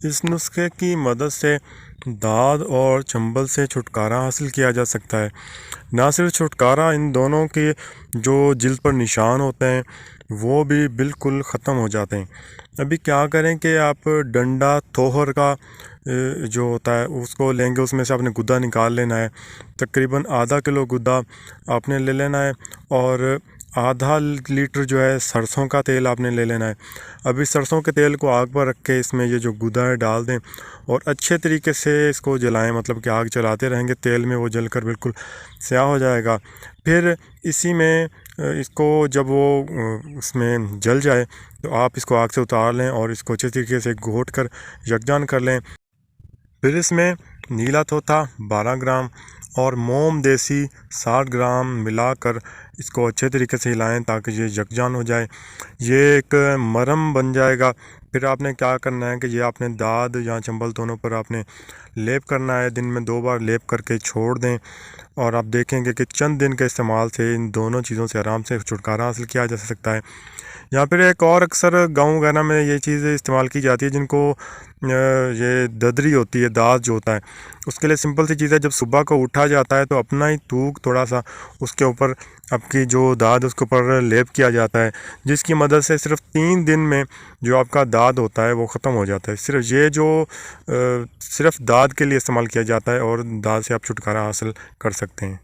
इस नुस्खे की मदद से दाद और चंबल से छुटकारा हासिल किया जा सकता है। ना सिर्फ छुटकारा, इन दोनों के जो जिल्द पर निशान होते हैं वो भी बिल्कुल ख़त्म हो जाते हैं। अभी क्या करें कि आप डंडा तोहर का जो होता है उसको लेंगे, उसमें से आपने गुद्दा निकाल लेना है। तकरीबन आधा किलो गुद्दा आपने ले लेना है और आधा लीटर जो है सरसों का तेल आपने ले लेना है। अभी सरसों के तेल को आग पर रख के इसमें ये जो गुदा है डाल दें और अच्छे तरीके से इसको जलाएं, मतलब कि आग चलाते रहेंगे तेल में, वो जलकर बिल्कुल स्याह हो जाएगा। फिर इसी में इसको जब वो उसमें जल जाए तो आप इसको आग से उतार लें और इसको अच्छे तरीके से घोट कर यकजान कर लें। फिर इसमें नीला तोता 12 ग्राम और मोम देसी 60 ग्राम मिलाकर इसको अच्छे तरीके से हिलाएं ताकि ये यकजान हो जाए। ये एक मरहम बन जाएगा। फिर आपने क्या करना है कि ये आपने दाद या चंबल दोनों पर आपने लेप करना है। दिन में 2 बार लेप करके छोड़ दें और आप देखेंगे कि चंद दिन के इस्तेमाल से इन दोनों चीज़ों से आराम से छुटकारा हासिल किया जा सकता है। यहाँ पर एक और अक्सर गाँव वगैरह में ये चीज़ इस्तेमाल की जाती है जिनको ये ददरी होती है, दाद जो होता है, उसके लिए सिंपल सी चीज़ है। जब सुबह को उठा जाता है तो अपना ही थूक थोड़ा सा उसके ऊपर, आपकी जो दाद उसके ऊपर लेप किया जाता है, जिसकी मदद से सिर्फ 3 दिन में जो आपका दाद होता है वो ख़त्म हो जाता है। सिर्फ ये जो सिर्फ दाद के लिए इस्तेमाल किया जाता है और दाद से आप छुटकारा हासिल कर सकते हैं।